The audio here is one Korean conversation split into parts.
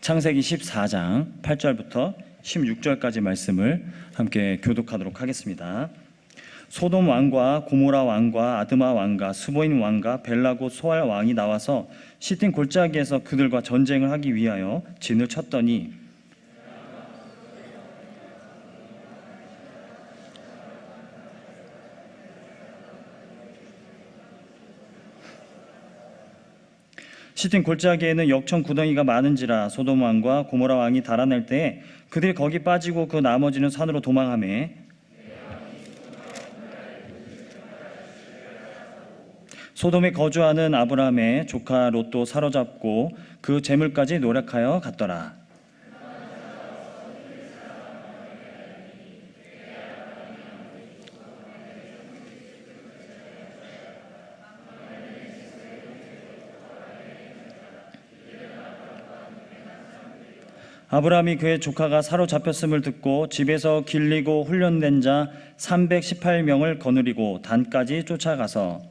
창세기 14장 8절부터 16절까지 말씀을 함께 교독하도록 하겠습니다. 소돔 왕과 고모라 왕과 아드마 왕과 스보임 왕과 벨라 곧 소알 왕이 나와서 시팀 골짜기에서 그들과 전쟁을 하기 위하여 진을 쳤더니 시팀 골짜기에는 역청 구덩이가 많은지라 소돔 왕과 고모라 왕이 달아날 때에 그들이 거기 빠지고 그 나머지는 산으로 도망하매 소돔에 거주하는 아브라함의 조카 롯도 사로잡고 그 재물까지 노력하여 갔더라. 아브라함이 그의 조카가 사로잡혔음을 듣고 집에서 길리고 훈련된 자 318명을 거느리고 단까지 쫓아가서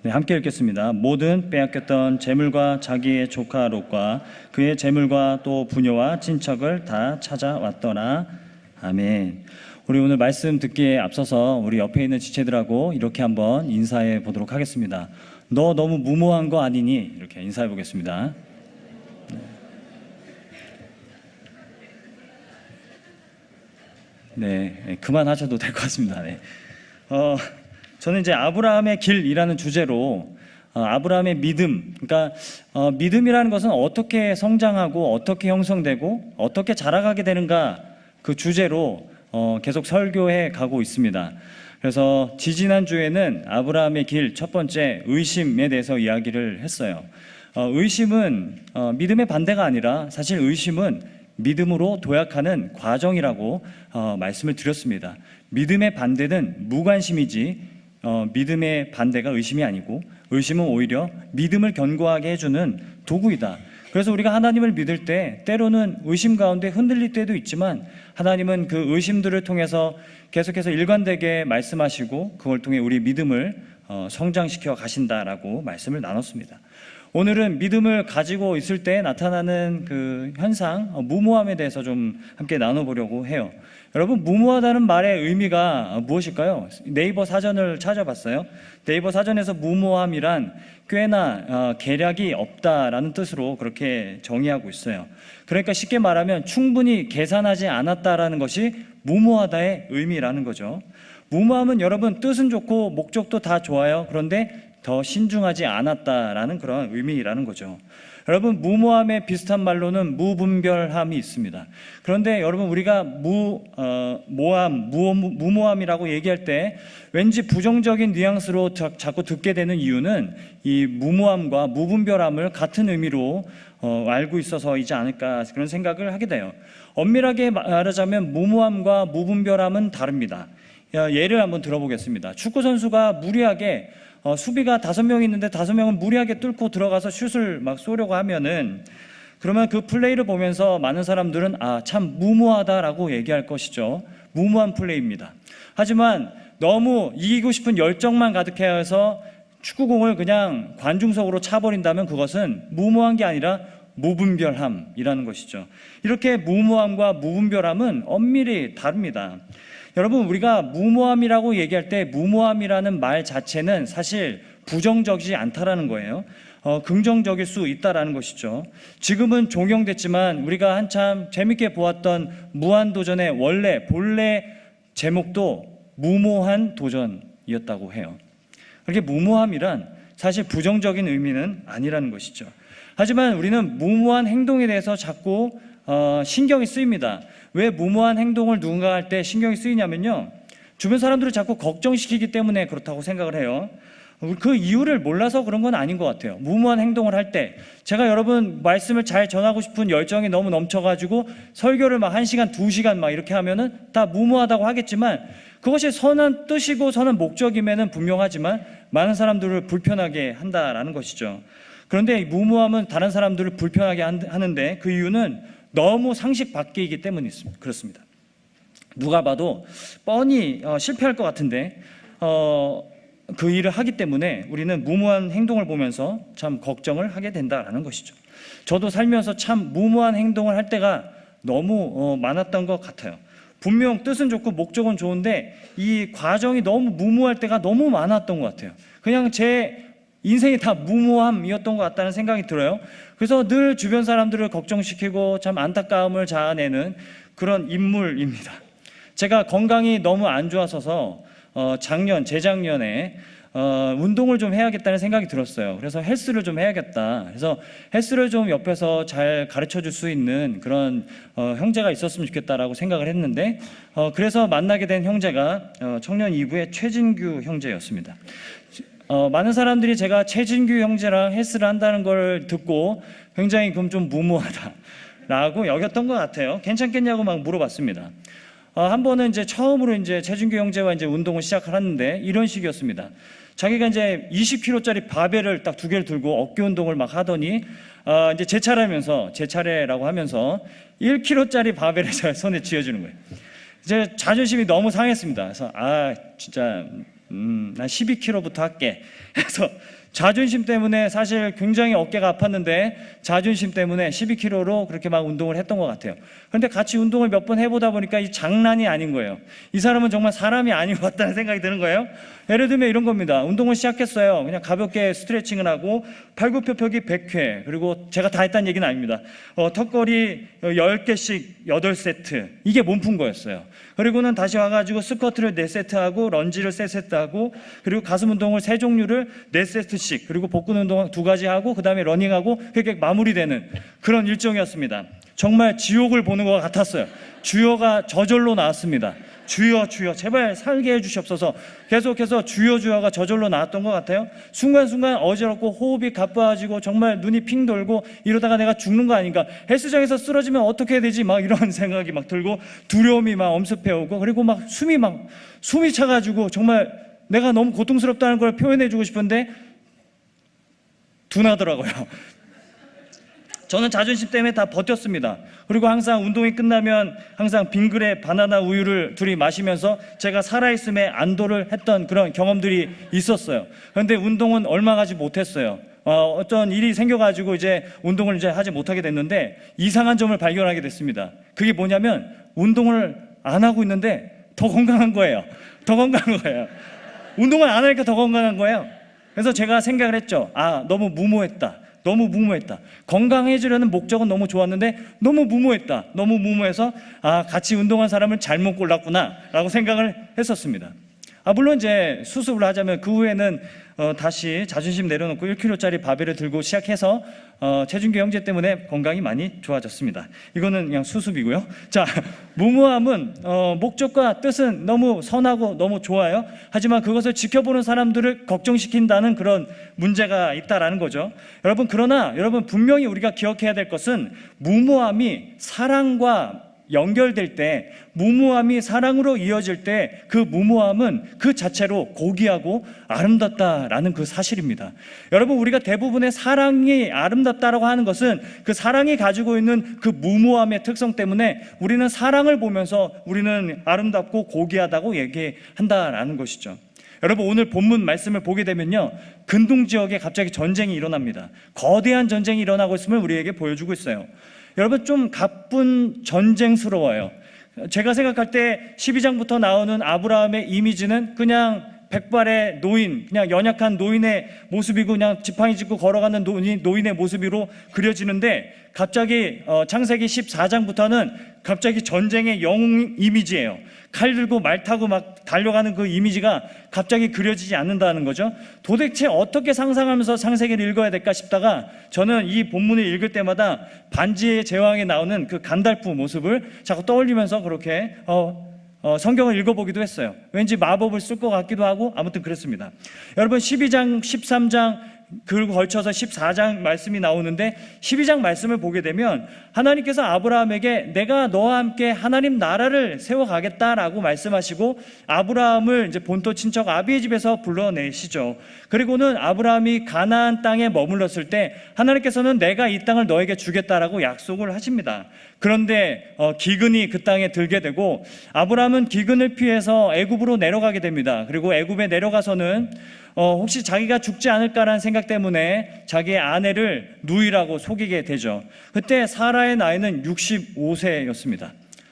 함께 읽겠습니다. 모든 빼앗겼던 재물과 자기의 조카 롯과 그의 재물과 또 부녀와 친척을 다 찾아왔더라. 아멘. 우리 오늘 말씀 듣기에 앞서서 우리 옆에 있는 지체들하고 이렇게 한번 인사해 보도록 하겠습니다. 너 너무 무모한 거 아니니? 이렇게 인사해 보겠습니다. 네, 그만하셔도 될 것 같습니다. 네. 저는 이제 아브라함의 길이라는 주제로 아브라함의 믿음, 그러니까 믿음이라는 것은 어떻게 성장하고 어떻게 형성되고 어떻게 자라가게 되는가 그 주제로 계속 설교해 가고 있습니다. 그래서 지지난주에는 아브라함의 길 첫 번째 의심에 대해서 이야기를 했어요. 의심은 믿음의 반대가 아니라 사실 의심은 믿음으로 도약하는 과정이라고 말씀을 드렸습니다. 믿음의 반대는 무관심이지 믿음의 반대가 의심이 아니고 의심은 오히려 믿음을 견고하게 해주는 도구이다. 그래서 우리가 하나님을 믿을 때 때로는 의심 가운데 흔들릴 때도 있지만 하나님은 그 의심들을 통해서 계속해서 일관되게 말씀하시고 그걸 통해 우리 믿음을 성장시켜 가신다라고 말씀을 나눴습니다. 오늘은 믿음을 가지고 있을 때 나타나는 그 현상, 무모함에 대해서 좀 함께 나눠보려고 해요. 여러분, 무모하다는 말의 의미가 무엇일까요? 네이버 사전을 찾아봤어요. 네이버 사전에서 무모함이란 꽤나 계략이 없다라는 뜻으로 그렇게 정의하고 있어요. 그러니까 쉽게 말하면 충분히 계산하지 않았다라는 것이 무모하다의 의미라는 거죠. 무모함은 여러분 뜻은 좋고 목적도 다 좋아요. 그런데 더 신중하지 않았다라는 그런 의미라는 거죠. 여러분, 무모함에 비슷한 말로는 무분별함이 있습니다. 그런데 여러분, 우리가 무모함이라고 얘기할 때 왠지 부정적인 뉘앙스로 자꾸 듣게 되는 이유는 이 무모함과 무분별함을 같은 의미로 알고 있어서이지 않을까 그런 생각을 하게 돼요. 엄밀하게 말하자면 무모함과 무분별함은 다릅니다. 예를 한번 들어보겠습니다. 축구 선수가 무리하게 수비가 5명 있는데 5명은 무리하게 뚫고 들어가서 슛을 막 쏘려고 하면은 그러면 그 플레이를 보면서 많은 사람들은 참 무모하다라고 얘기할 것이죠. 무모한 플레이입니다. 하지만 너무 이기고 싶은 열정만 가득해서 축구공을 그냥 관중석으로 차버린다면 그것은 무모한 게 아니라 무분별함이라는 것이죠. 이렇게 무모함과 무분별함은 엄밀히 다릅니다. 여러분, 우리가 무모함이라고 얘기할 때 무모함이라는 말 자체는 사실 부정적이지 않다라는 거예요. 긍정적일 수 있다라는 것이죠. 지금은 종용됐지만 우리가 한참 재밌게 보았던 무한도전의 본래 제목도 무모한 도전이었다고 해요. 그렇게 무모함이란 사실 부정적인 의미는 아니라는 것이죠. 하지만 우리는 무모한 행동에 대해서 자꾸 신경이 쓰입니다. 왜 무모한 행동을 누군가 할 때 신경이 쓰이냐면요, 주변 사람들을 자꾸 걱정시키기 때문에 그렇다고 생각을 해요. 그 이유를 몰라서 그런 건 아닌 것 같아요. 무모한 행동을 할 때 제가 여러분 말씀을 잘 전하고 싶은 열정이 너무 넘쳐가지고 설교를 막 1시간, 2시간 막 이렇게 하면은 다 무모하다고 하겠지만 그것이 선한 뜻이고 선한 목적임에는 분명하지만 많은 사람들을 불편하게 한다라는 것이죠. 그런데 이 무모함은 다른 사람들을 불편하게 하는데 그 이유는 너무 상식 밖이기 때문에 그렇습니다. 누가 봐도 뻔히 실패할 것 같은데 그 일을 하기 때문에 우리는 무모한 행동을 보면서 참 걱정을 하게 된다라는 것이죠. 저도 살면서 참 무모한 행동을 할 때가 너무 많았던 것 같아요. 분명 뜻은 좋고 목적은 좋은데 이 과정이 너무 무모할 때가 너무 많았던 것 같아요. 그냥 제 인생이 다 무모함이었던 것 같다는 생각이 들어요. 그래서 늘 주변 사람들을 걱정시키고 참 안타까움을 자아내는 그런 인물입니다. 제가 건강이 너무 안 좋아서서 재작년에 운동을 좀 해야겠다는 생각이 들었어요. 그래서 헬스를 좀 해야겠다. 그래서 헬스를 좀 옆에서 잘 가르쳐 줄 수 있는 그런 형제가 있었으면 좋겠다라고 생각을 했는데, 그래서 만나게 된 형제가 청년 2부의 최진규 형제였습니다. 많은 사람들이 제가 최진규 형제랑 헬스를 한다는 걸 듣고 굉장히 그럼 좀 무모하다라고 여겼던 것 같아요. 괜찮겠냐고 막 물어봤습니다. 한 번은 이제 처음으로 이제 최진규 형제와 이제 운동을 시작을 하는데 이런 식이었습니다. 자기가 이제 20kg짜리 바벨을 딱 2개를 들고 어깨 운동을 막 하더니 이제 제 차례라고 하면서 1kg짜리 바벨을 제 손에 쥐어주는 거예요. 이제 자존심이 너무 상했습니다. 그래서 진짜 난 12kg부터 할게. 그래서 자존심 때문에 사실 굉장히 어깨가 아팠는데 자존심 때문에 12kg로 그렇게 막 운동을 했던 것 같아요. 그런데 같이 운동을 몇 번 해보다 보니까 이 장난이 아닌 거예요. 이 사람은 정말 사람이 아닌 것 같다는 생각이 드는 거예요. 예를 들면 이런 겁니다. 운동을 시작했어요. 그냥 가볍게 스트레칭을 하고 팔굽혀펴기 100회, 그리고 제가 다 했다는 얘기는 아닙니다. 턱걸이 10개씩 8세트, 이게 몸푼 거였어요. 그리고는 다시 와가지고 스쿼트를 4세트 하고 런지를 3세트 하고, 그리고 가슴 운동을 3종류를 4세트씩, 그리고 복근 운동 2가지 하고 그 다음에 러닝하고, 그렇게 마무리되는 그런 일정이었습니다. 정말 지옥을 보는 것 같았어요. 주여가 저절로 나왔습니다. 주여 제발 살게 해주시옵소서. 계속해서 주여가 저절로 나왔던 것 같아요. 순간순간 어지럽고 호흡이 가빠지고 정말 눈이 핑 돌고 이러다가 내가 죽는 거 아닌가, 헬스장에서 쓰러지면 어떻게 해야 되지, 막 이런 생각이 막 들고 두려움이 막 엄습해 오고, 그리고 막 숨이 차가지고 정말 내가 너무 고통스럽다는 걸 표현해 주고 싶은데 둔하더라고요. 저는 자존심 때문에 다 버텼습니다. 그리고 항상 운동이 끝나면 항상 빙그레 바나나 우유를 둘이 마시면서 제가 살아있음에 안도를 했던 그런 경험들이 있었어요. 그런데 운동은 얼마 가지 못했어요. 어떤 일이 생겨가지고 이제 운동을 이제 하지 못하게 됐는데 이상한 점을 발견하게 됐습니다. 그게 뭐냐면 운동을 안 하고 있는데 더 건강한 거예요. 운동을 안 하니까 더 건강한 거예요. 그래서 제가 생각을 했죠. 너무 무모했다. 건강해지려는 목적은 너무 좋았는데 너무 무모해서 같이 운동한 사람을 잘못 골랐구나 라고 생각을 했었습니다. 물론 이제 수습을 하자면 그 후에는 다시 자존심 내려놓고 1kg짜리 바벨을 들고 시작해서 최준규 형제 때문에 건강이 많이 좋아졌습니다. 이거는 그냥 수습이고요. 자, 무모함은 목적과 뜻은 너무 선하고 너무 좋아요. 하지만 그것을 지켜보는 사람들을 걱정시킨다는 그런 문제가 있다라는 거죠. 여러분 분명히 우리가 기억해야 될 것은 무모함이 사랑과 연결될 때, 무모함이 사랑으로 이어질 때 그 무모함은 그 자체로 고귀하고 아름답다라는 그 사실입니다. 여러분, 우리가 대부분의 사랑이 아름답다라고 하는 것은 그 사랑이 가지고 있는 그 무모함의 특성 때문에 우리는 사랑을 보면서 우리는 아름답고 고귀하다고 얘기한다라는 것이죠. 여러분, 오늘 본문 말씀을 보게 되면요, 근동 지역에 갑자기 전쟁이 일어납니다. 거대한 전쟁이 일어나고 있음을 우리에게 보여주고 있어요. 여러분, 좀 가쁜 전쟁스러워요. 제가 생각할 때 12장부터 나오는 아브라함의 이미지는 그냥 백발의 노인, 그냥 연약한 노인의 모습이고 그냥 지팡이 짚고 걸어가는 노인의 모습으로 그려지는데, 갑자기 창세기 14장부터는 갑자기 전쟁의 영웅 이미지예요. 칼 들고 말 타고 막 달려가는 그 이미지가 갑자기 그려지지 않는다는 거죠. 도대체 어떻게 상상하면서 창세기를 읽어야 될까 싶다가 저는 이 본문을 읽을 때마다 반지의 제왕에 나오는 그 간달프 모습을 자꾸 떠올리면서 그렇게 성경을 읽어보기도 했어요. 왠지 마법을 쓸 것 같기도 하고 아무튼 그랬습니다. 여러분, 12장, 13장 그리고 걸쳐서 14장 말씀이 나오는데 12장 말씀을 보게 되면 하나님께서 아브라함에게 내가 너와 함께 하나님 나라를 세워가겠다라고 말씀하시고 아브라함을 이제 본토 친척 아비의 집에서 불러내시죠. 그리고는 아브라함이 가나안 땅에 머물렀을 때 하나님께서는 내가 이 땅을 너에게 주겠다라고 약속을 하십니다. 그런데 기근이 그 땅에 들게 되고 아브라함은 기근을 피해서 애굽으로 내려가게 됩니다. 그리고 애굽에 내려가서는 혹시 자기가 죽지 않을까라는 생각 때문에 자기의 아내를 누이라고 속이게 되죠. 그때 사라의 나이는 65세였습니다.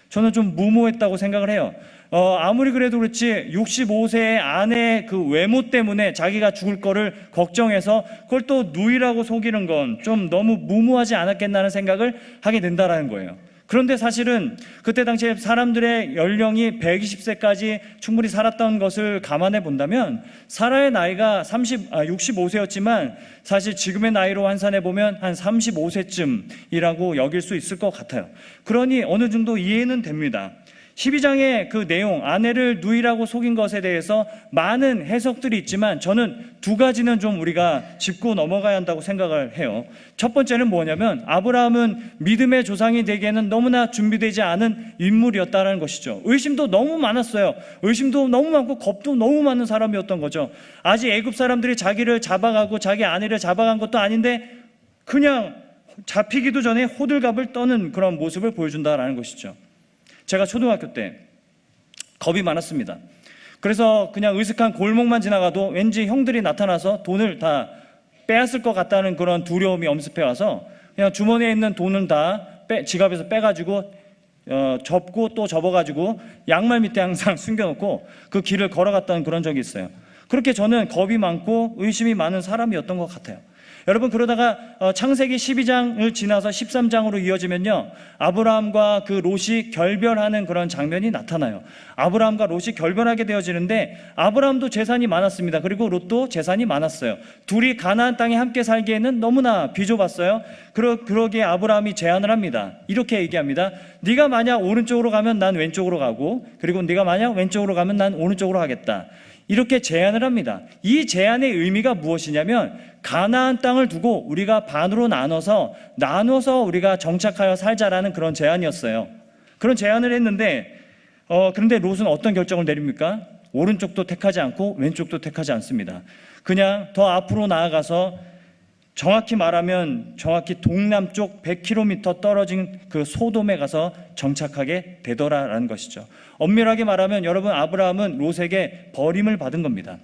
저는 좀 무모했다고 생각을 해요. 아무리 그래도 그렇지 65세의 아내의 그 외모 때문에 자기가 죽을 거를 걱정해서 그걸 또 누이라고 속이는 건 좀 너무 무모하지 않았겠나는 생각을 하게 된다는 거예요. 그런데 사실은 그때 당시에 사람들의 연령이 120세까지 충분히 살았던 것을 감안해 본다면 사라의 나이가 65세였지만 사실 지금의 나이로 환산해 보면 한 35세쯤이라고 여길 수 있을 것 같아요. 그러니 어느 정도 이해는 됩니다. 12장의 그 내용, 아내를 누이라고 속인 것에 대해서 많은 해석들이 있지만 저는 두 가지는 좀 우리가 짚고 넘어가야 한다고 생각을 해요. 첫 번째는 뭐냐면 아브라함은 믿음의 조상이 되기에는 너무나 준비되지 않은 인물이었다는 것이죠. 의심도 너무 많았어요. 의심도 너무 많고 겁도 너무 많은 사람이었던 거죠. 아직 애굽 사람들이 자기를 잡아가고 자기 아내를 잡아간 것도 아닌데 그냥 잡히기도 전에 호들갑을 떠는 그런 모습을 보여준다라는 것이죠. 제가 초등학교 때 겁이 많았습니다. 그래서 그냥 으슥한 골목만 지나가도 왠지 형들이 나타나서 돈을 다 빼앗을 것 같다는 그런 두려움이 엄습해 와서 그냥 주머니에 있는 돈은 다 지갑에서 빼가지고 접고 또 접어가지고 양말 밑에 항상 숨겨놓고 그 길을 걸어갔다는 그런 적이 있어요. 그렇게 저는 겁이 많고 의심이 많은 사람이었던 것 같아요. 여러분, 그러다가 창세기 12장을 지나서 13장으로 이어지면요, 아브라함과 그 롯이 결별하는 그런 장면이 나타나요. 아브라함과 롯이 결별하게 되어지는데 아브라함도 재산이 많았습니다. 그리고 롯도 재산이 많았어요. 둘이 가나안 땅에 함께 살기에는 너무나 비좁았어요. 그러기에 아브라함이 제안을 합니다. 이렇게 얘기합니다. 네가 만약 오른쪽으로 가면 난 왼쪽으로 가고, 그리고 네가 만약 왼쪽으로 가면 난 오른쪽으로 하겠다. 이렇게 제안을 합니다. 이 제안의 의미가 무엇이냐면 가나안 땅을 두고 우리가 반으로 나눠서 우리가 정착하여 살자라는 그런 제안이었어요. 그런 제안을 했는데 그런데 롯은 어떤 결정을 내립니까? 오른쪽도 택하지 않고 왼쪽도 택하지 않습니다. 그냥 더 앞으로 나아가서 정확히 말하면 정확히 동남쪽 100km 떨어진 그 소돔에 가서 정착하게 되더라라는 것이죠. 엄밀하게 말하면 여러분, 아브라함은 롯에게 버림을 받은 겁니다.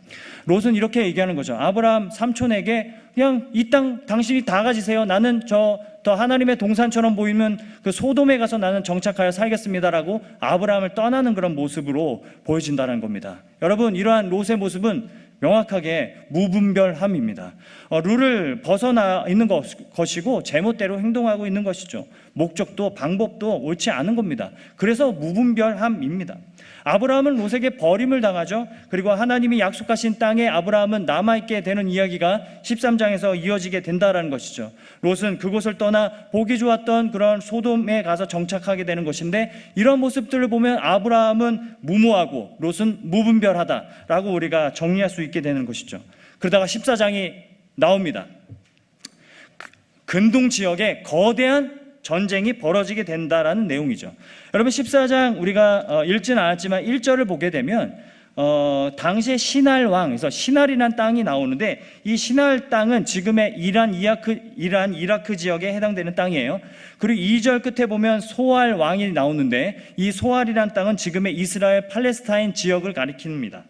롯은 이렇게 얘기하는 거죠. 아브라함 삼촌에게 그냥 이 땅 당신이 다 가지세요. 나는 더 하나님의 동산처럼 보이는 그 소돔에 가서 나는 정착하여 살겠습니다라고 아브라함을 떠나는 그런 모습으로 보여진다는 겁니다. 여러분, 이러한 롯의 모습은 명확하게 무분별함입니다. 룰을 벗어나 있는 것이고 제멋대로 행동하고 있는 것이죠. 목적도 방법도 옳지 않은 겁니다. 그래서 무분별함입니다. 아브라함은 롯에게 버림을 당하죠. 그리고 하나님이 약속하신 땅에 아브라함은 남아있게 되는 이야기가 13장에서 이어지게 된다는 것이죠. 롯은 그곳을 떠나 보기 좋았던 그런 소돔에 가서 정착하게 되는 것인데, 이런 모습들을 보면 아브라함은 무모하고 롯은 무분별하다라고 우리가 정리할 수 있게 되는 것이죠. 그러다가 14장이 나옵니다. 근동 지역에 거대한 전쟁이 벌어지게 된다라는 내용이죠. 여러분, 14장 우리가 읽지는 않았지만 1절을 보게 되면 당시의 시날 왕에서 시날이라는 땅이 나오는데, 이 시날 땅은 지금의 이란 이라크 지역에 해당되는 땅이에요. 그리고 2절 끝에 보면 소알 왕이 나오는데, 이 소알이라는 땅은 지금의 이스라엘 팔레스타인 지역을 가리킵니다.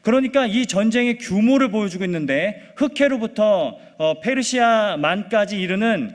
그러니까 이 전쟁의 규모를 보여주고 있는데, 흑해로부터 페르시아만까지 이르는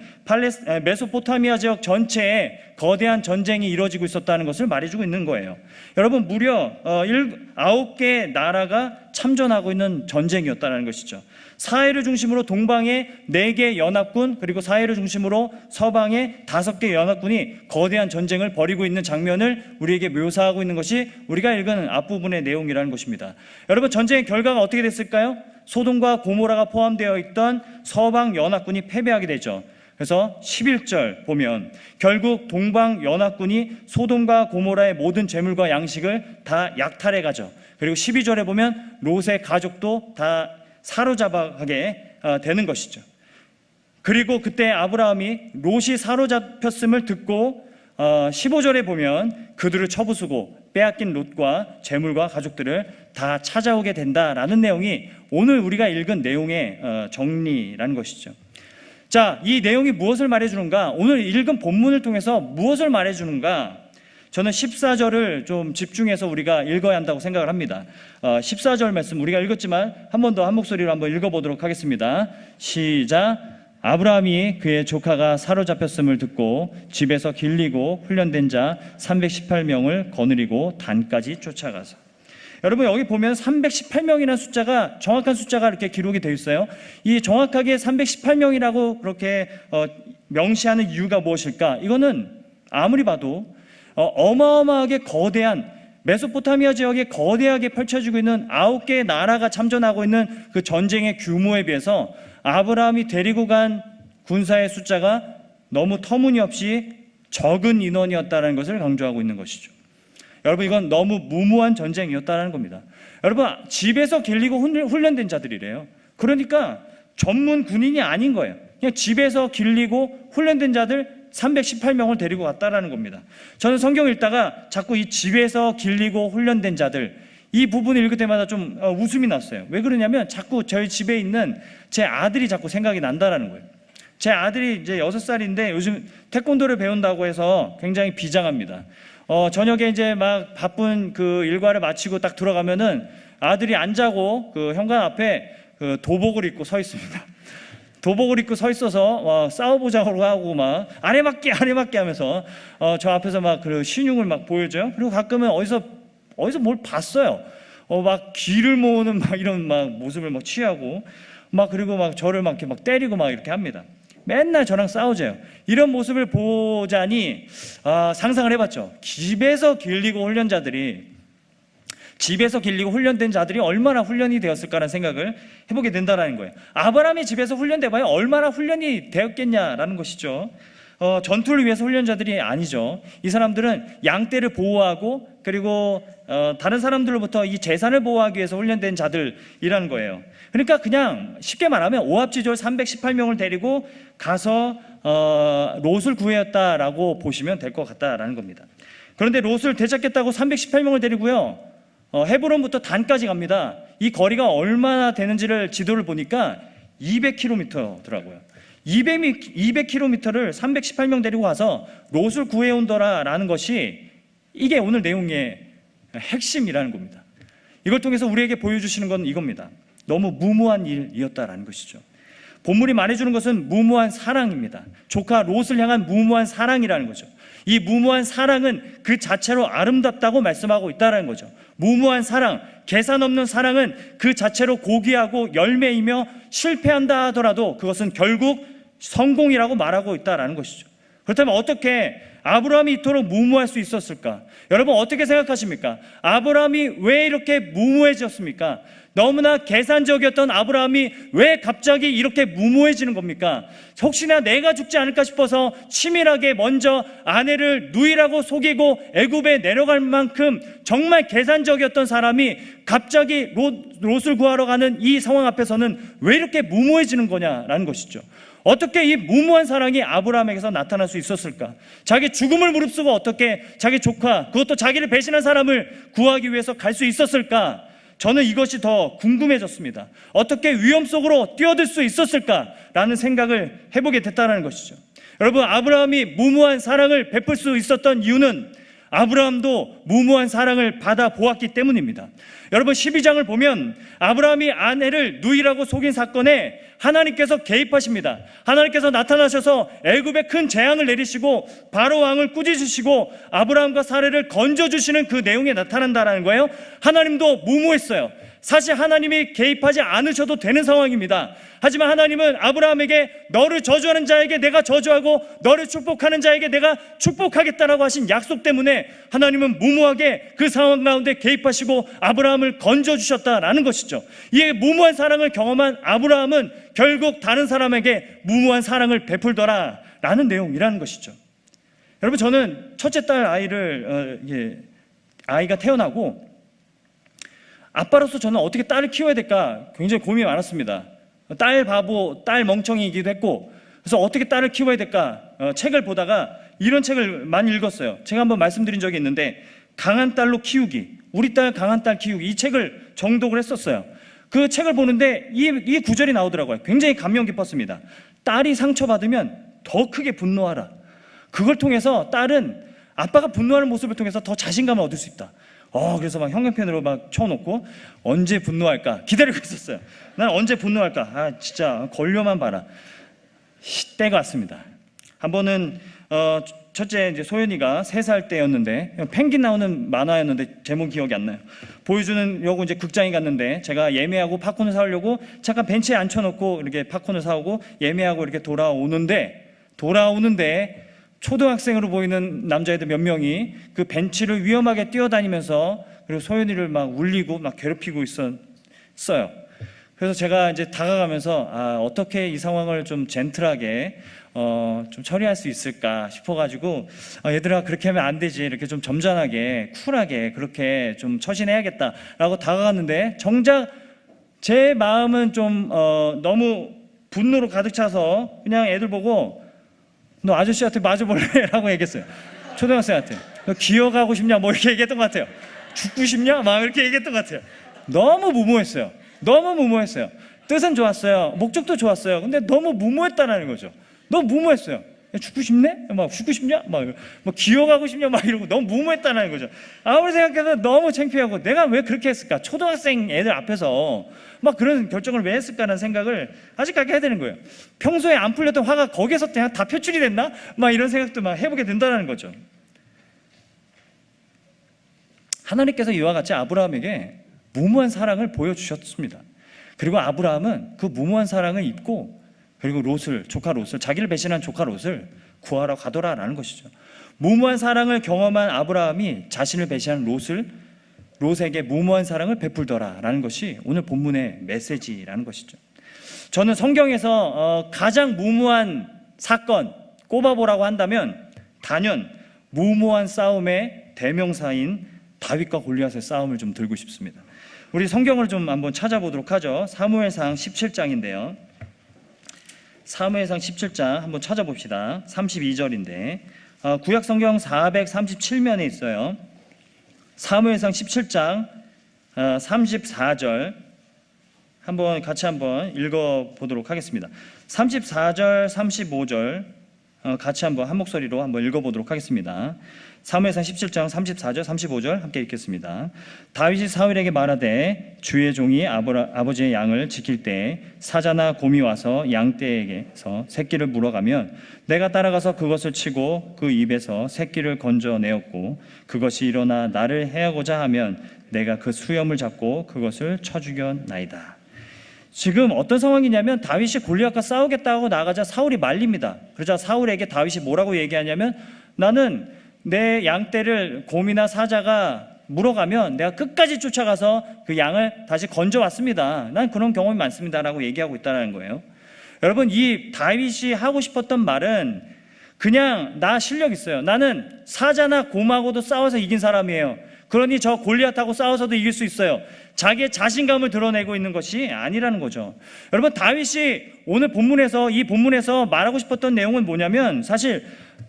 메소포타미아 지역 전체에 거대한 전쟁이 이루어지고 있었다는 것을 말해주고 있는 거예요. 여러분, 무려 9개의 나라가 참전하고 있는 전쟁이었다는 것이죠. 사해를 중심으로 동방에 4개 연합군, 그리고 사해를 중심으로 서방에 5개 연합군이 거대한 전쟁을 벌이고 있는 장면을 우리에게 묘사하고 있는 것이 우리가 읽은 앞부분의 내용이라는 것입니다. 여러분, 전쟁의 결과가 어떻게 됐을까요? 소돔과 고모라가 포함되어 있던 서방 연합군이 패배하게 되죠. 그래서 11절 보면 결국 동방 연합군이 소돔과 고모라의 모든 재물과 양식을 다 약탈해 가죠. 그리고 12절에 보면 롯의 가족도 다 사로잡아가게 되는 것이죠. 그리고 그때 아브라함이 롯이 사로잡혔음을 듣고 15절에 보면 그들을 쳐부수고 빼앗긴 롯과 재물과 가족들을 다 찾아오게 된다라는 내용이 오늘 우리가 읽은 내용의 정리라는 것이죠. 자, 이 내용이 무엇을 말해주는가? 오늘 읽은 본문을 통해서 무엇을 말해주는가? 저는 14절을 좀 집중해서 우리가 읽어야 한다고 생각을 합니다. 14절 말씀 우리가 읽었지만 한 번 더 한 목소리로 한번 읽어보도록 하겠습니다. 시작. 아브라함이 그의 조카가 사로잡혔음을 듣고 집에서 길리고 훈련된 자 318명을 거느리고 단까지 쫓아가서. 여러분, 여기 보면 318명이라는 숫자가, 정확한 숫자가 이렇게 기록이 되어 있어요. 이 정확하게 318명이라고 그렇게 명시하는 이유가 무엇일까? 이거는 아무리 봐도 어마어마하게 거대한, 메소포타미아 지역에 거대하게 펼쳐지고 있는 9개의 나라가 참전하고 있는 그 전쟁의 규모에 비해서 아브라함이 데리고 간 군사의 숫자가 너무 터무니없이 적은 인원이었다는 것을 강조하고 있는 것이죠. 여러분, 이건 너무 무모한 전쟁이었다는 겁니다. 여러분, 집에서 길리고 훈련된 자들이래요. 그러니까 전문 군인이 아닌 거예요. 그냥 집에서 길리고 훈련된 자들 318명을 데리고 갔다라는 겁니다. 저는 성경 읽다가 자꾸 이 집에서 길리고 훈련된 자들, 이 부분을 읽을 때마다 좀 웃음이 났어요. 왜 그러냐면 자꾸 저희 집에 있는 제 아들이 자꾸 생각이 난다라는 거예요. 제 아들이 이제 6살인데 요즘 태권도를 배운다고 해서 굉장히 비장합니다. 저녁에 이제 막 바쁜 그 일과를 마치고 딱 들어가면은 아들이 안 자고 그 현관 앞에 그 도복을 입고 서 있습니다. 도복을 입고 서 있어서 싸워보자고 하고 막 아래맞게 하면서 저 앞에서 막 그 신용을 막 보여줘요. 그리고 가끔은 어디서 뭘 봤어요. 막 기를 모으는 막 이런 막 모습을 막 취하고 막, 그리고 막 저를 막 이렇게 막 때리고 막 이렇게 합니다. 맨날 저랑 싸우죠. 이런 모습을 보자니 상상을 해봤죠. 집에서 길리고 훈련된 자들이 얼마나 훈련이 되었을까라는 생각을 해보게 된다는 거예요. 아브라함이 집에서 훈련돼봐야 얼마나 훈련이 되었겠냐라는 것이죠. 전투를 위해서 훈련자들이 아니죠. 이 사람들은 양떼를 보호하고 그리고 다른 사람들로부터 이 재산을 보호하기 위해서 훈련된 자들이라는 거예요. 그러니까 그냥 쉽게 말하면 오합지졸 318명을 데리고 가서 롯을 구했다라고 보시면 될 것 같다라는 겁니다. 그런데 롯을 되찾겠다고 318명을 데리고요, 헤브론부터 단까지 갑니다. 이 거리가 얼마나 되는지를 지도를 보니까 200km더라고요. 200km를 318명 데리고 가서 롯을 구해온더라라는 것이 이게 오늘 내용의 핵심이라는 겁니다. 이걸 통해서 우리에게 보여주시는 건 이겁니다. 너무 무모한 일이었다라는 것이죠. 본문이 말해주는 것은 무모한 사랑입니다. 조카 롯을 향한 무모한 사랑이라는 거죠. 이 무모한 사랑은 그 자체로 아름답다고 말씀하고 있다는 거죠. 무모한 사랑, 계산 없는 사랑은 그 자체로 고귀하고 열매이며 실패한다 하더라도 그것은 결국 성공이라고 말하고 있다는 것이죠. 그렇다면 어떻게 아브라함이 이토록 무모할 수 있었을까? 여러분, 어떻게 생각하십니까? 아브라함이 왜 이렇게 무모해졌습니까? 너무나 계산적이었던 아브라함이 왜 갑자기 이렇게 무모해지는 겁니까? 혹시나 내가 죽지 않을까 싶어서 치밀하게 먼저 아내를 누이라고 속이고 애굽에 내려갈 만큼 정말 계산적이었던 사람이 갑자기 롯을 구하러 가는 이 상황 앞에서는 왜 이렇게 무모해지는 거냐라는 것이죠. 어떻게 이 무모한 사랑이 아브라함에게서 나타날 수 있었을까? 자기 죽음을 무릅쓰고 어떻게 자기 조카, 그것도 자기를 배신한 사람을 구하기 위해서 갈 수 있었을까? 저는 이것이 더 궁금해졌습니다. 어떻게 위험 속으로 뛰어들 수 있었을까라는 생각을 해보게 됐다는 것이죠. 여러분, 아브라함이 무모한 사랑을 베풀 수 있었던 이유는 아브라함도 무모한 사랑을 받아 보았기 때문입니다. 여러분, 12장을 보면 아브라함이 아내를 누이라고 속인 사건에 하나님께서 개입하십니다. 하나님께서 나타나셔서 애굽에 큰 재앙을 내리시고 바로 왕을 꾸짖으시고 아브라함과 사례를 건져주시는 그 내용에 나타난다는 거예요. 하나님도 무모했어요. 사실 하나님이 개입하지 않으셔도 되는 상황입니다. 하지만 하나님은 아브라함에게 너를 저주하는 자에게 내가 저주하고 너를 축복하는 자에게 내가 축복하겠다라고 하신 약속 때문에 하나님은 무모하게 그 상황 가운데 개입하시고 아브라함을 건져주셨다라는 것이죠. 이 무모한 사랑을 경험한 아브라함은 결국 다른 사람에게 무모한 사랑을 베풀더라라는 내용이라는 것이죠. 여러분, 저는 첫째 딸 아이가 태어나고 아빠로서 저는 어떻게 딸을 키워야 될까 굉장히 고민이 많았습니다. 딸 바보, 딸 멍청이이기도 했고, 그래서 어떻게 딸을 키워야 될까 책을 보다가 이런 책을 많이 읽었어요. 제가 한번 말씀드린 적이 있는데, 강한 딸로 키우기, 우리 딸 강한 딸 키우기, 이 책을 정독을 했었어요. 그 책을 보는데 이 구절이 나오더라고요. 굉장히 감명 깊었습니다. 딸이 상처받으면 더 크게 분노하라. 그걸 통해서 딸은 아빠가 분노하는 모습을 통해서 더 자신감을 얻을 수 있다. 그래서 막 형광펜으로 막 쳐놓고 언제 분노할까 기다리고 있었어요. 난 언제 분노할까? 진짜 걸려만 봐라. 때가 왔습니다. 한 번은 첫째 이제 소연이가 3살 때였는데, 펭귄 나오는 만화였는데 제목 기억이 안 나요. 보여주는 요거 이제 극장에 갔는데, 제가 예매하고 팝콘을 사오려고 잠깐 벤치에 앉혀놓고 이렇게 팝콘을 사오고 예매하고 이렇게 돌아오는데 초등학생으로 보이는 남자애들 몇 명이 그 벤치를 위험하게 뛰어다니면서, 그리고 소연이를 막 울리고 막 괴롭히고 있었어요. 그래서 제가 이제 다가가면서 어떻게 이 상황을 좀 젠틀하게 좀 처리할 수 있을까 싶어가지고, 얘들아 그렇게 하면 안 되지, 이렇게 좀 점잖하게 쿨하게 그렇게 좀 처신해야겠다라고 다가갔는데, 정작 제 마음은 좀 너무 분노로 가득 차서 그냥 애들 보고 너 아저씨한테 맞아볼래? 라고 얘기했어요. 초등학생한테. 너 기어가고 싶냐? 뭐 이렇게 얘기했던 것 같아요. 죽고 싶냐? 막 이렇게 얘기했던 것 같아요. 너무 무모했어요. 뜻은 좋았어요. 목적도 좋았어요. 근데 너무 무모했다는 거죠. 너무 무모했어요. 죽고 싶네? 막 죽고 싶냐? 막 기어가고 싶냐? 막 이러고 너무 무모했다는 거죠. 아무리 생각해도 너무 창피하고, 내가 왜 그렇게 했을까? 초등학생 애들 앞에서 막 그런 결정을 왜 했을까라는 생각을 아직까지 해야 되는 거예요. 평소에 안 풀렸던 화가 거기에서 그냥 다 표출이 됐나? 막 이런 생각도 막 해보게 된다는 거죠. 하나님께서 이와 같이 아브라함에게 무모한 사랑을 보여주셨습니다. 그리고 아브라함은 그 무모한 사랑을 입고, 그리고 조카 롯을, 자기를 배신한 조카 롯을 구하러 가더라라는 것이죠. 무모한 사랑을 경험한 아브라함이 자신을 배신한 롯에게 무모한 사랑을 베풀더라라는 것이 오늘 본문의 메시지라는 것이죠. 저는 성경에서 가장 무모한 사건 꼽아보라고 한다면 단연 무모한 싸움의 대명사인 다윗과 골리앗의 싸움을 좀 들고 싶습니다. 우리 성경을 좀 한번 찾아보도록 하죠. 사무엘상 17장인데요. 사무엘상 17장 한번 찾아봅시다. 32절인데 구약 성경 437면에 있어요. 사무엘상 17장 34절 같이 한번 읽어보도록 하겠습니다. 34절 35절 같이 한번 한 목소리로 한번 읽어보도록 하겠습니다. 사무엘상 17장 34절 35절 함께 읽겠습니다. 다윗이 사울에게 말하되 주의 종이 아버지의 양을 지킬 때 사자나 곰이 와서 양떼에게서 새끼를 물어가면 내가 따라가서 그것을 치고 그 입에서 새끼를 건져내었고 그것이 일어나 나를 해하고자 하면 내가 그 수염을 잡고 그것을 쳐 죽였나이다. 지금 어떤 상황이냐면 다윗이 골리앗과 싸우겠다고 나가자 사울이 말립니다. 그러자 사울에게 다윗이 뭐라고 얘기하냐면, 나는 내 양떼를 곰이나 사자가 물어가면 내가 끝까지 쫓아가서 그 양을 다시 건져왔습니다. 난 그런 경험이 많습니다 라고 얘기하고 있다는 거예요. 여러분, 이 다윗이 하고 싶었던 말은 그냥 나 실력 있어요, 나는 사자나 곰하고도 싸워서 이긴 사람이에요, 그러니 저 골리앗하고 싸워서도 이길 수 있어요, 자기의 자신감을 드러내고 있는 것이 아니라는 거죠. 여러분, 다윗이 오늘 이 본문에서 말하고 싶었던 내용은 뭐냐면 사실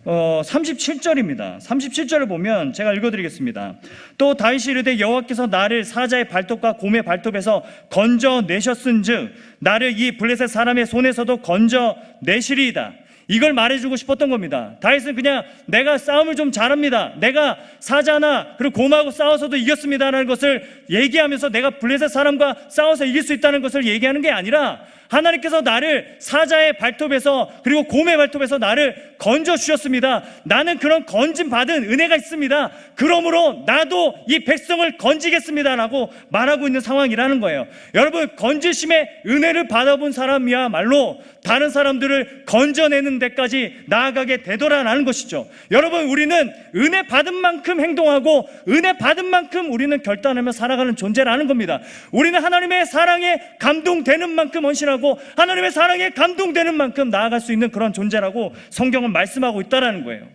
37절입니다. 37절을 보면 제가 읽어드리겠습니다. 또 다윗이 이르되 여호와께서 나를 사자의 발톱과 곰의 발톱에서 건져내셨은즉 나를 이 블레셋 사람의 손에서도 건져내시리이다. 이걸 말해주고 싶었던 겁니다. 다윗은 그냥 내가 싸움을 좀 잘합니다, 내가 사자나 그리고 곰하고 싸워서도 이겼습니다라는 것을 얘기하면서 내가 블레셋 사람과 싸워서 이길 수 있다는 것을 얘기하는 게 아니라, 하나님께서 나를 사자의 발톱에서 그리고 곰의 발톱에서 나를 건져주셨습니다. 나는 그런 건짐받은 은혜가 있습니다. 그러므로 나도 이 백성을 건지겠습니다 라고 말하고 있는 상황이라는 거예요. 여러분, 건지심의 은혜를 받아본 사람이야말로 다른 사람들을 건져내는 데까지 나아가게 되더라라는 것이죠. 여러분, 우리는 은혜 받은 만큼 행동하고 은혜 받은 만큼 우리는 결단하며 살아가는 존재라는 겁니다. 우리는 하나님의 사랑에 감동되는 만큼 헌신하고 하나님의 사랑에 감동되는 만큼 나아갈 수 있는 그런 존재라고 성경은 말씀하고 있다는 거예요.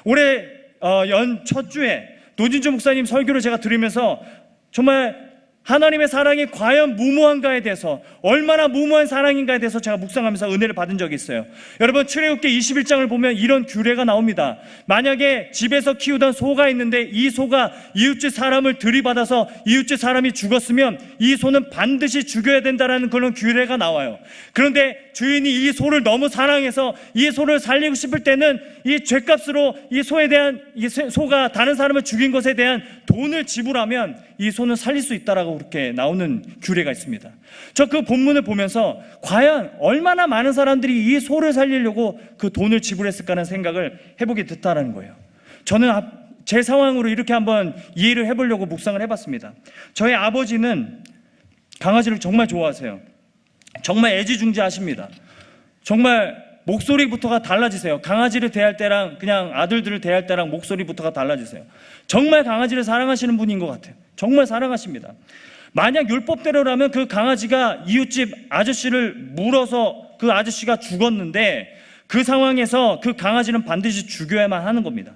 올해 연 첫 주에 노진주 목사님 설교를 제가 들으면서 정말 하나님의 사랑이 과연 무모한가에 대해서, 얼마나 무모한 사랑인가에 대해서 제가 묵상하면서 은혜를 받은 적이 있어요. 여러분, 출애굽기 21장을 보면 이런 규례가 나옵니다. 만약에 집에서 키우던 소가 있는데 이 소가 이웃집 사람을 들이받아서 이웃집 사람이 죽었으면 이 소는 반드시 죽여야 된다라는 그런 규례가 나와요. 그런데 주인이 이 소를 너무 사랑해서 이 소를 살리고 싶을 때는 이 죄값으로 이 소에 대한, 이 소가 다른 사람을 죽인 것에 대한 돈을 지불하면 이 소는 살릴 수 있다라고 그렇게 나오는 규례가 있습니다. 저 그 본문을 보면서 과연 얼마나 많은 사람들이 이 소를 살리려고 그 돈을 지불했을까 하는 생각을 해보게 됐다는 거예요. 저는 제 상황으로 이렇게 한번 이해를 해보려고 묵상을 해봤습니다. 저희 아버지는 강아지를 정말 좋아하세요. 정말 애지중지하십니다. 정말 목소리부터가 달라지세요. 강아지를 대할 때랑 그냥 아들들을 대할 때랑 목소리부터가 달라지세요. 정말 강아지를 사랑하시는 분인 것 같아요. 정말 사랑하십니다. 만약 율법대로라면 그 강아지가 이웃집 아저씨를 물어서 그 아저씨가 죽었는데 그 상황에서 그 강아지는 반드시 죽여야만 하는 겁니다.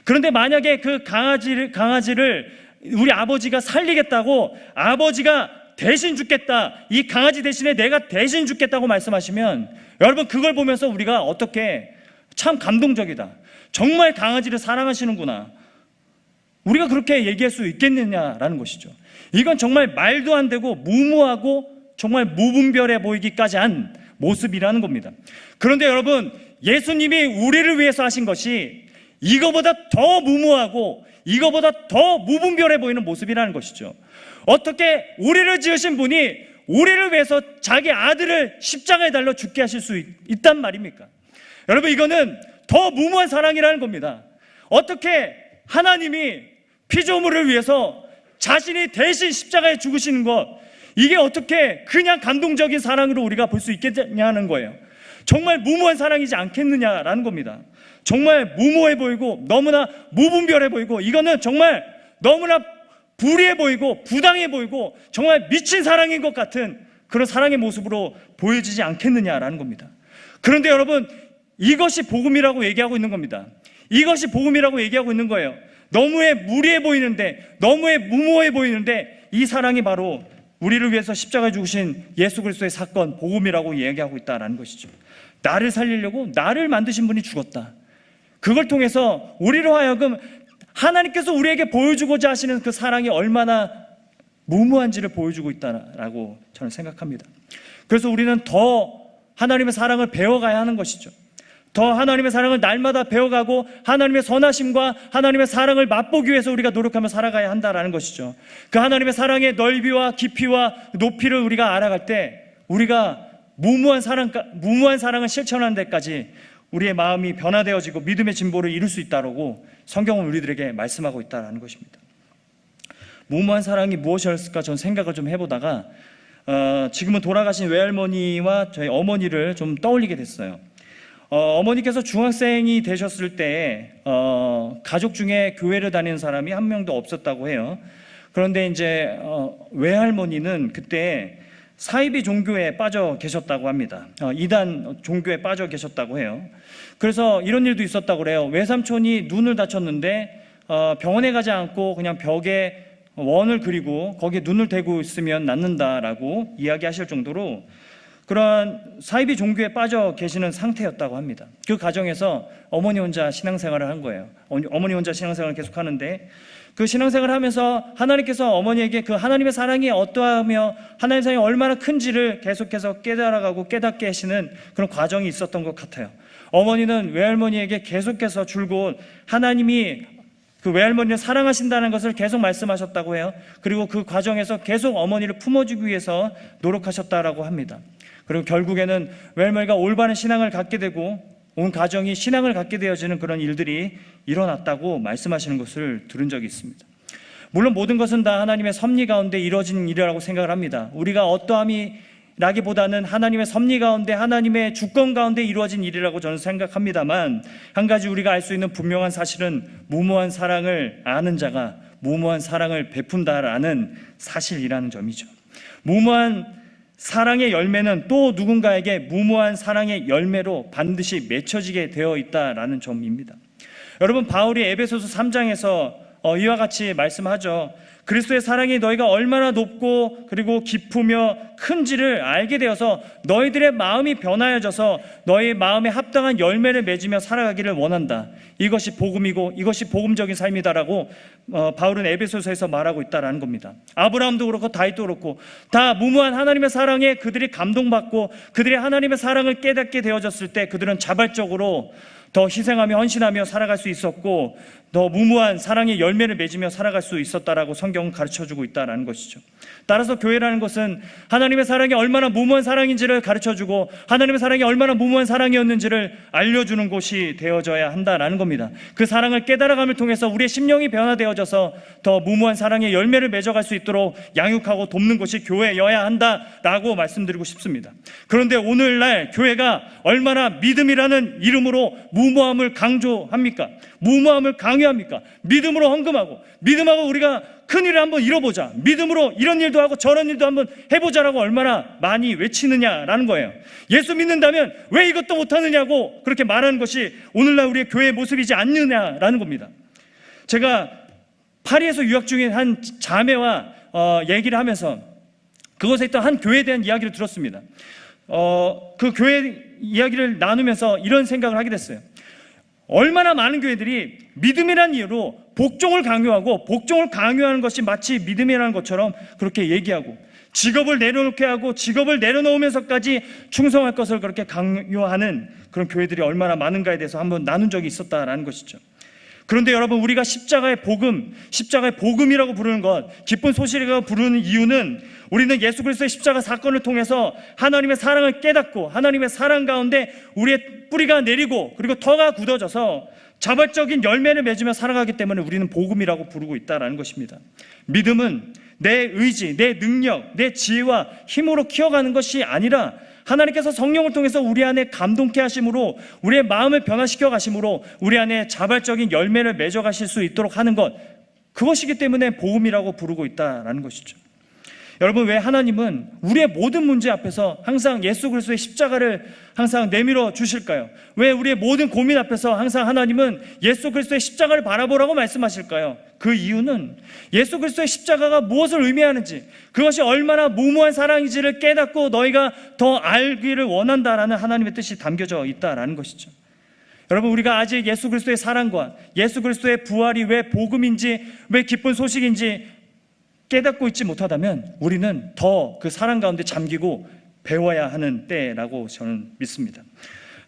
그런데 만약에 그 강아지를 우리 아버지가 살리겠다고, 아버지가 대신 죽겠다, 이 강아지 대신에 내가 대신 죽겠다고 말씀하시면, 여러분, 그걸 보면서 우리가 어떻게, 참 감동적이다, 정말 강아지를 사랑하시는구나, 우리가 그렇게 얘기할 수 있겠느냐라는 것이죠. 이건 정말 말도 안 되고 무모하고 정말 무분별해 보이기까지 한 모습이라는 겁니다. 그런데 여러분, 예수님이 우리를 위해서 하신 것이 이거보다 더 무모하고 이거보다 더 무분별해 보이는 모습이라는 것이죠. 어떻게 우리를 지으신 분이 우리를 위해서 자기 아들을 십자가에 달려 죽게 하실 수 있단 말입니까? 여러분, 이거는 더 무모한 사랑이라는 겁니다. 어떻게 하나님이 피조물을 위해서 자신이 대신 십자가에 죽으시는 것, 이게 어떻게 그냥 감동적인 사랑으로 우리가 볼 수 있겠냐는 거예요. 정말 무모한 사랑이지 않겠느냐라는 겁니다. 정말 무모해 보이고 너무나 무분별해 보이고, 이거는 정말 너무나 불의해 보이고 부당해 보이고 정말 미친 사랑인 것 같은 그런 사랑의 모습으로 보여지지 않겠느냐라는 겁니다. 그런데 여러분, 이것이 복음이라고 얘기하고 있는 겁니다. 이것이 복음이라고 얘기하고 있는 거예요. 너무에 무리해 보이는데, 너무에 무모해 보이는데 이 사랑이 바로 우리를 위해서 십자가에 죽으신 예수 그리스도의 사건, 복음이라고 이야기하고 있다는 것이죠. 나를 살리려고 나를 만드신 분이 죽었다. 그걸 통해서 우리로 하여금 하나님께서 우리에게 보여주고자 하시는 그 사랑이 얼마나 무모한지를 보여주고 있다라고 저는 생각합니다. 그래서 우리는 더 하나님의 사랑을 배워가야 하는 것이죠. 더 하나님의 사랑을 날마다 배워가고 하나님의 선하심과 하나님의 사랑을 맛보기 위해서 우리가 노력하며 살아가야 한다는 것이죠. 그 하나님의 사랑의 넓이와 깊이와 높이를 우리가 알아갈 때 우리가 무모한 사랑을 실천하는 데까지 우리의 마음이 변화되어지고 믿음의 진보를 이룰 수 있다고 성경은 우리들에게 말씀하고 있다는 것입니다. 무모한 사랑이 무엇이었을까 저는 생각을 좀 해보다가 지금은 돌아가신 외할머니와 저희 어머니를 좀 떠올리게 됐어요. 어머니께서 중학생이 되셨을 때 가족 중에 교회를 다니는 사람이 한 명도 없었다고 해요. 그런데 이제 외할머니는 그때 사이비 종교에 빠져 계셨다고 합니다. 이단 종교에 빠져 계셨다고 해요. 그래서 이런 일도 있었다고 그래요. 외삼촌이 눈을 다쳤는데 병원에 가지 않고 그냥 벽에 원을 그리고 거기에 눈을 대고 있으면 낫는다라고 이야기하실 정도로 그런 사이비 종교에 빠져 계시는 상태였다고 합니다. 그 과정에서 어머니 혼자 신앙생활을 한 거예요. 어머니 혼자 신앙생활을 계속 하는데 그 신앙생활을 하면서 하나님께서 어머니에게 그 하나님의 사랑이 어떠하며 하나님의 사랑이 얼마나 큰지를 계속해서 깨달아가고 깨닫게 하시는 그런 과정이 있었던 것 같아요. 어머니는 외할머니에게 계속해서 줄곧 하나님이 그 외할머니를 사랑하신다는 것을 계속 말씀하셨다고 해요. 그리고 그 과정에서 계속 어머니를 품어주기 위해서 노력하셨다라고 합니다. 그리고 결국에는 외할머니가 올바른 신앙을 갖게 되고 온 가정이 신앙을 갖게 되어지는 그런 일들이 일어났다고 말씀하시는 것을 들은 적이 있습니다. 물론 모든 것은 다 하나님의 섭리 가운데 이루어진 일이라고 생각을 합니다. 우리가 어떠함이라기보다는 하나님의 섭리 가운데 하나님의 주권 가운데 이루어진 일이라고 저는 생각합니다만, 한 가지 우리가 알 수 있는 분명한 사실은 무모한 사랑을 아는 자가 무모한 사랑을 베푼다라는 사실이라는 점이죠. 무모한 사랑의 열매는 또 누군가에게 무모한 사랑의 열매로 반드시 맺혀지게 되어 있다라는 점입니다. 여러분, 바울이 에베소서 3장에서 이와 같이 말씀하죠. 그리스도의 사랑이 너희가 얼마나 높고 그리고 깊으며 큰지를 알게 되어서 너희들의 마음이 변하여져서 너희 마음에 합당한 열매를 맺으며 살아가기를 원한다. 이것이 복음이고 이것이 복음적인 삶이다라고 바울은 에베소서에서 말하고 있다라는 겁니다. 아브라함도 그렇고 다윗도 그렇고 다 무모한 하나님의 사랑에 그들이 감동받고 그들이 하나님의 사랑을 깨닫게 되어졌을 때 그들은 자발적으로 더 희생하며 헌신하며 살아갈 수 있었고 더 무모한 사랑의 열매를 맺으며 살아갈 수 있었다라고 성경은 가르쳐주고 있다는 것이죠. 따라서 교회라는 것은 하나님의 사랑이 얼마나 무모한 사랑인지를 가르쳐주고 하나님의 사랑이 얼마나 무모한 사랑이었는지를 알려주는 곳이 되어져야 한다는 겁니다. 그 사랑을 깨달아감을 통해서 우리의 심령이 변화되어져서 더 무모한 사랑의 열매를 맺어갈 수 있도록 양육하고 돕는 것이 교회여야 한다라고 말씀드리고 싶습니다. 그런데 오늘날 교회가 얼마나 믿음이라는 이름으로 무모함을 강조합니까? 무모함을 강요합니까? 믿음으로 헌금하고 믿음하고 우리가 큰일을 한번 이뤄보자, 믿음으로 이런 일도 하고 저런 일도 한번 해보자라고 얼마나 많이 외치느냐라는 거예요. 예수 믿는다면 왜 이것도 못하느냐고 그렇게 말하는 것이 오늘날 우리의 교회의 모습이지 않느냐라는 겁니다. 제가 파리에서 유학 중인 한 자매와 얘기를 하면서 그곳에 있던 한 교회에 대한 이야기를 들었습니다. 그 교회 이야기를 나누면서 이런 생각을 하게 됐어요. 얼마나 많은 교회들이 믿음이라는 이유로 복종을 강요하고 복종을 강요하는 것이 마치 믿음이라는 것처럼 그렇게 얘기하고 직업을 내려놓게 하고 직업을 내려놓으면서까지 충성할 것을 그렇게 강요하는 그런 교회들이 얼마나 많은가에 대해서 한번 나눈 적이 있었다라는 것이죠. 그런데 여러분, 우리가 십자가의 복음이라고 부르는 것, 기쁜 소식이라고 부르는 이유는 우리는 예수 그리스도의 십자가 사건을 통해서 하나님의 사랑을 깨닫고 하나님의 사랑 가운데 우리의 뿌리가 내리고 그리고 터가 굳어져서 자발적인 열매를 맺으며 살아가기 때문에 우리는 복음이라고 부르고 있다는 것입니다. 믿음은 내 의지, 내 능력, 내 지혜와 힘으로 키워가는 것이 아니라 하나님께서 성령을 통해서 우리 안에 감동케 하심으로 우리의 마음을 변화시켜 가심으로 우리 안에 자발적인 열매를 맺어 가실 수 있도록 하는 것, 그것이기 때문에 복음이라고 부르고 있다는 것이죠. 여러분, 왜 하나님은 우리의 모든 문제 앞에서 항상 예수 그리스도의 십자가를 항상 내밀어 주실까요? 왜 우리의 모든 고민 앞에서 항상 하나님은 예수 그리스도의 십자가를 바라보라고 말씀하실까요? 그 이유는 예수 그리스도의 십자가가 무엇을 의미하는지, 그것이 얼마나 무모한 사랑인지를 깨닫고 너희가 더 알기를 원한다라는 하나님의 뜻이 담겨져 있다라는 것이죠. 여러분, 우리가 아직 예수 그리스도의 사랑과 예수 그리스도의 부활이 왜 복음인지, 왜 기쁜 소식인지 깨닫고 있지 못하다면 우리는 더 그 사랑 가운데 잠기고 배워야 하는 때라고 저는 믿습니다.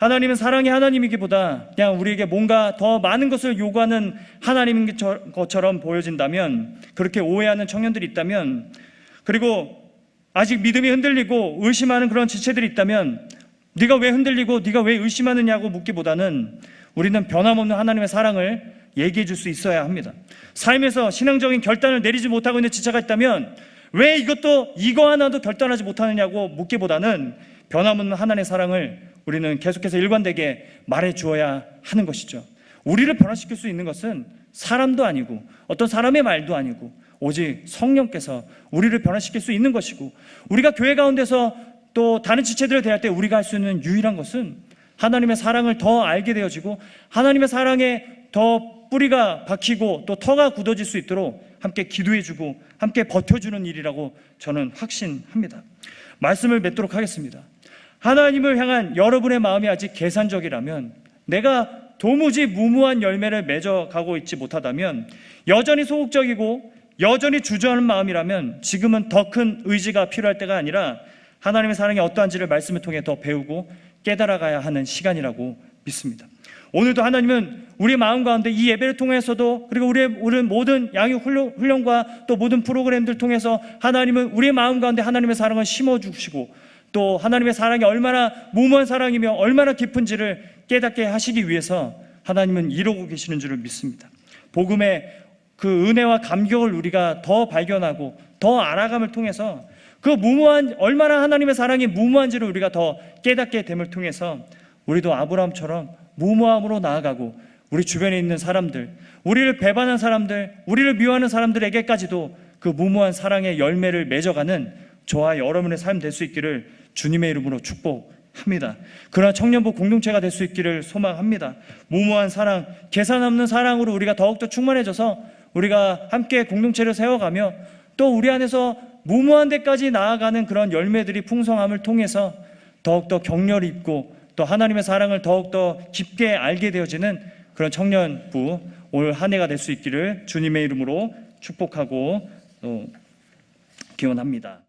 하나님은 사랑의 하나님이기보다 그냥 우리에게 뭔가 더 많은 것을 요구하는 하나님인 것처럼 보여진다면, 그렇게 오해하는 청년들이 있다면, 그리고 아직 믿음이 흔들리고 의심하는 그런 지체들이 있다면 네가 왜 흔들리고 네가 왜 의심하느냐고 묻기보다는 우리는 변함없는 하나님의 사랑을 얘기해 줄 수 있어야 합니다. 삶에서 신앙적인 결단을 내리지 못하고 있는 지체가 있다면 왜 이거 하나도 결단하지 못하느냐고 묻기보다는 변함없는 하나님의 사랑을 우리는 계속해서 일관되게 말해 주어야 하는 것이죠. 우리를 변화시킬 수 있는 것은 사람도 아니고 어떤 사람의 말도 아니고 오직 성령께서 우리를 변화시킬 수 있는 것이고, 우리가 교회 가운데서 또 다른 지체들을 대할 때 우리가 할 수 있는 유일한 것은 하나님의 사랑을 더 알게 되어지고 하나님의 사랑에 더 뿌리가 박히고 또 터가 굳어질 수 있도록 함께 기도해주고 함께 버텨주는 일이라고 저는 확신합니다. 말씀을 맺도록 하겠습니다. 하나님을 향한 여러분의 마음이 아직 계산적이라면, 내가 도무지 무모한 열매를 맺어가고 있지 못하다면, 여전히 소극적이고 여전히 주저하는 마음이라면 지금은 더 큰 의지가 필요할 때가 아니라 하나님의 사랑이 어떠한지를 말씀을 통해 더 배우고 깨달아가야 하는 시간이라고 믿습니다. 오늘도 하나님은 우리 마음 가운데 이 예배를 통해서도, 그리고 우리 모든 양육 훈련과 또 모든 프로그램들 통해서 하나님은 우리의 마음 가운데 하나님의 사랑을 심어주시고 또 하나님의 사랑이 얼마나 무모한 사랑이며 얼마나 깊은지를 깨닫게 하시기 위해서 하나님은 이루고 계시는 줄을 믿습니다. 복음의 그 은혜와 감격을 우리가 더 발견하고 더 알아감을 통해서 그 얼마나 하나님의 사랑이 무모한지를 우리가 더 깨닫게 됨을 통해서 우리도 아브라함처럼 무모함으로 나아가고 우리 주변에 있는 사람들, 우리를 배반한 사람들, 우리를 미워하는 사람들에게까지도 그 무모한 사랑의 열매를 맺어가는 저와 여러분의 삶 될 수 있기를 주님의 이름으로 축복합니다. 그러나 청년부 공동체가 될 수 있기를 소망합니다. 무모한 사랑, 계산 없는 사랑으로 우리가 더욱더 충만해져서 우리가 함께 공동체를 세워가며 또 우리 안에서 무모한 데까지 나아가는 그런 열매들이 풍성함을 통해서 더욱더 격려를 입고 또 하나님의 사랑을 더욱더 깊게 알게 되어지는 그런 청년부 올 한 해가 될 수 있기를 주님의 이름으로 축복하고 기원합니다.